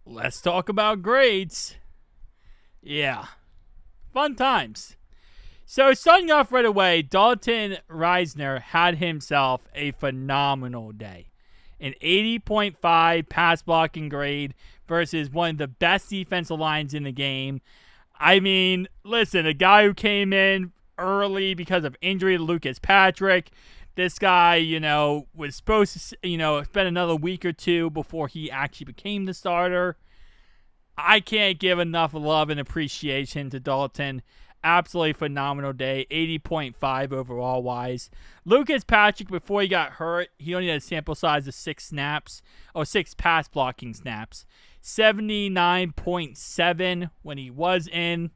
Let's talk about grades. Yeah, fun times. So starting off right away, Dalton Reisner had himself a phenomenal day. An 80.5 pass blocking grade versus one of the best defensive lines in the game. I mean, listen, a guy who came in early because of injury to Lucas Patrick. This guy, was supposed to, spend another week or two before he actually became the starter. I can't give enough love and appreciation to Dalton. Absolutely phenomenal day. 80.5 overall wise. Lucas Patrick, before he got hurt, he only had a sample size of 6 pass blocking snaps. 79.7 when he was in.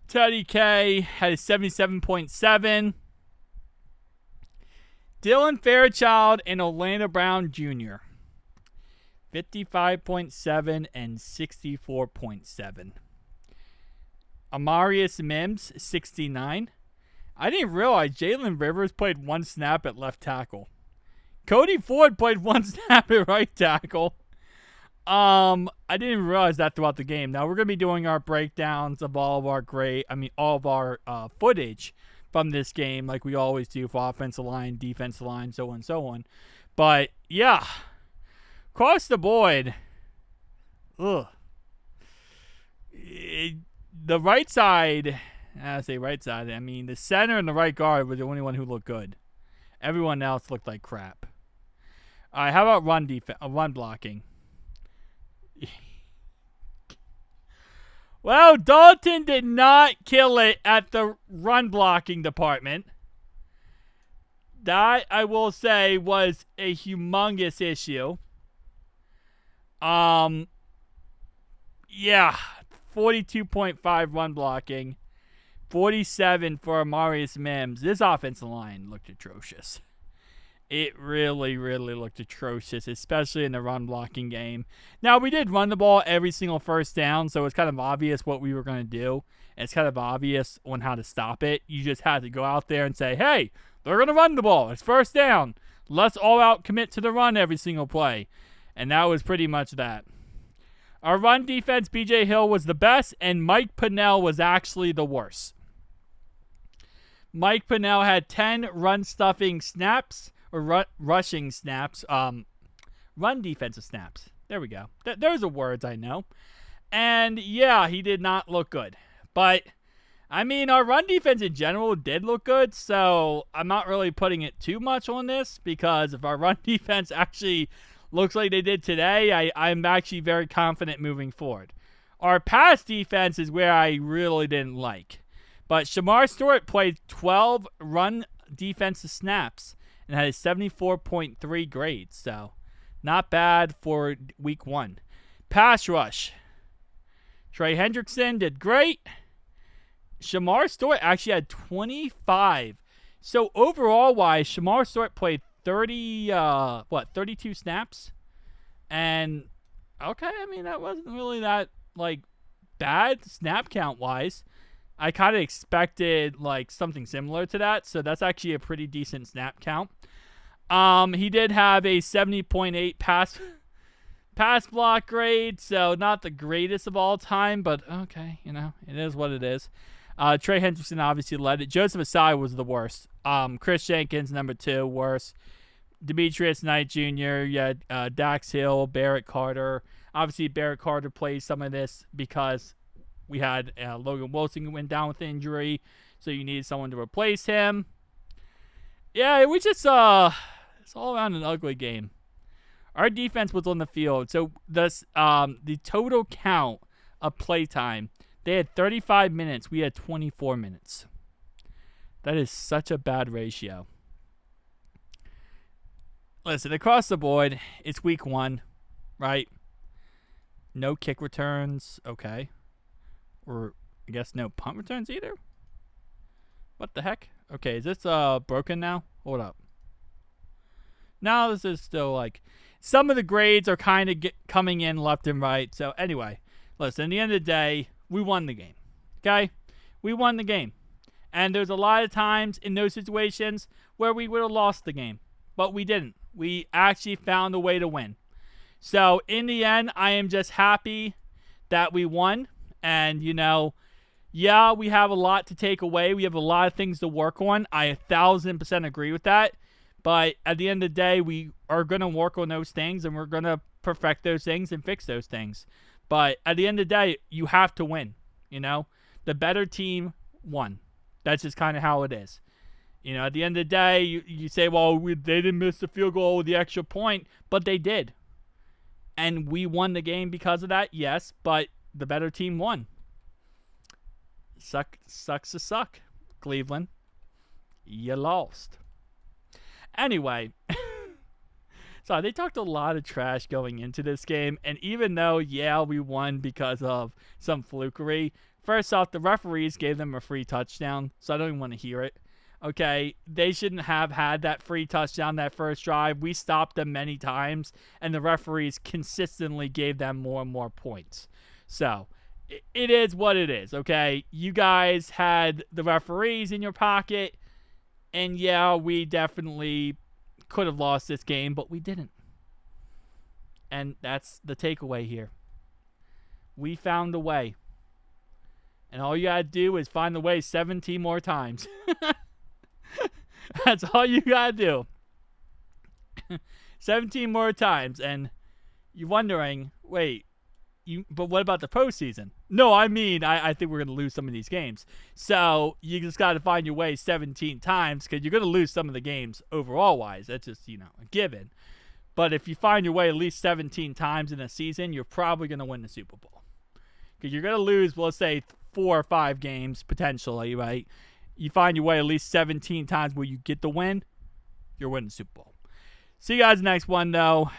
Teddy K had a 77.7. Dylan Fairchild and Orlando Brown Jr. 55.7 and 64.7. Amarius Mims, 69. I didn't realize Jalen Rivers played 1 snap at left tackle. Cody Ford played 1 snap at right tackle. I didn't realize that throughout the game. Now we're gonna be doing our breakdowns of all of our footage from this game, like we always do for offensive line, defensive line, so on and so on. But yeah, across the board, the right side. I say right side. I mean the center and the right guard were the only one who looked good. Everyone else looked like crap. All right, how about run blocking? Well, Dalton did not kill it at the run blocking department. That, I will say, was a humongous issue. Yeah, 42.5 run blocking. 47 for Amarius Mims. This offensive line looked atrocious. It really, really looked atrocious, especially in the run blocking game. Now, we did run the ball every single first down, so it's kind of obvious what we were going to do. And it's kind of obvious on how to stop it. You just had to go out there and say, hey, they're going to run the ball. It's first down. Let's all out commit to the run every single play. And that was pretty much that. Our run defense, B.J. Hill was the best, and Mike Pennell was actually the worst. Mike Pennell had 10 run-stuffing snaps. Or rushing snaps, run defensive snaps. There we go. Those are words I know. And yeah, he did not look good. But, I mean, our run defense in general did look good, so I'm not really putting it too much on this, because if our run defense actually looks like they did today, I'm actually very confident moving forward. Our pass defense is where I really didn't like. But Shamar Stewart played 12 run defensive snaps and had a 74.3 grade, so not bad for week 1. Pass rush. Trey Hendrickson did great. Shamar Stewart actually had 25. So overall-wise, Shamar Stewart played 32 snaps? And, okay, I mean, that wasn't really that, bad snap count-wise. I kind of expected something similar to that, so that's actually a pretty decent snap count. He did have a 70.8 pass block grade, so not the greatest of all time, but okay, it is what it is. Trey Hendrickson obviously led it. Joseph Asai was the worst. Chris Jenkins, number 2, worst. Demetrius Knight Jr., Dax Hill, Barrett Carter. Obviously, Barrett Carter plays some of this because we had Logan Wilson who went down with injury, so you needed someone to replace him. Yeah, it was just it's all around an ugly game. Our defense was on the field, so the total count of playtime, they had 35 minutes. We had 24 minutes. That is such a bad ratio. Listen, across the board, it's week 1, right? No kick returns, okay. Or, I guess, no punt returns either? What the heck? Okay, is this broken now? Hold up. No, this is still, some of the grades are kind of coming in left and right. So, anyway, listen, at the end of the day, we won the game. Okay? We won the game. And there's a lot of times in those situations where we would have lost the game. But we didn't. We actually found a way to win. So in the end, I am just happy that we won. And, yeah, we have a lot to take away. We have a lot of things to work on. I 1,000% agree with that. But at the end of the day, we are going to work on those things and we're going to perfect those things and fix those things. But at the end of the day, you have to win. The better team won. That's just kind of how it is. At the end of the day, you say, well, they didn't miss the field goal with the extra point, but they did. And we won the game because of that, yes, but the better team won. Sucks to suck, Cleveland. You lost. Anyway, so they talked a lot of trash going into this game, and even though, yeah, we won because of some flukery, first off, the referees gave them a free touchdown, so I don't even want to hear it. Okay, they shouldn't have had that free touchdown that first drive. We stopped them many times, and the referees consistently gave them more and more points. So, it is what it is, okay? You guys had the referees in your pocket, and yeah, we definitely could have lost this game, but we didn't. And that's the takeaway here. We found a way. And all you gotta do is find the way 17 more times. That's all you gotta do. 17 more times, and you're wondering, wait, but what about the postseason? No, I mean, I think we're gonna lose some of these games. So you just gotta find your way 17 times because you're gonna lose some of the games overall wise. That's just a given. But if you find your way at least 17 times in a season, you're probably gonna win the Super Bowl because you're gonna lose, well, let's say 4 or 5 games potentially, right? You find your way at least 17 times where you get the win, you're winning the Super Bowl. See you guys next one, though.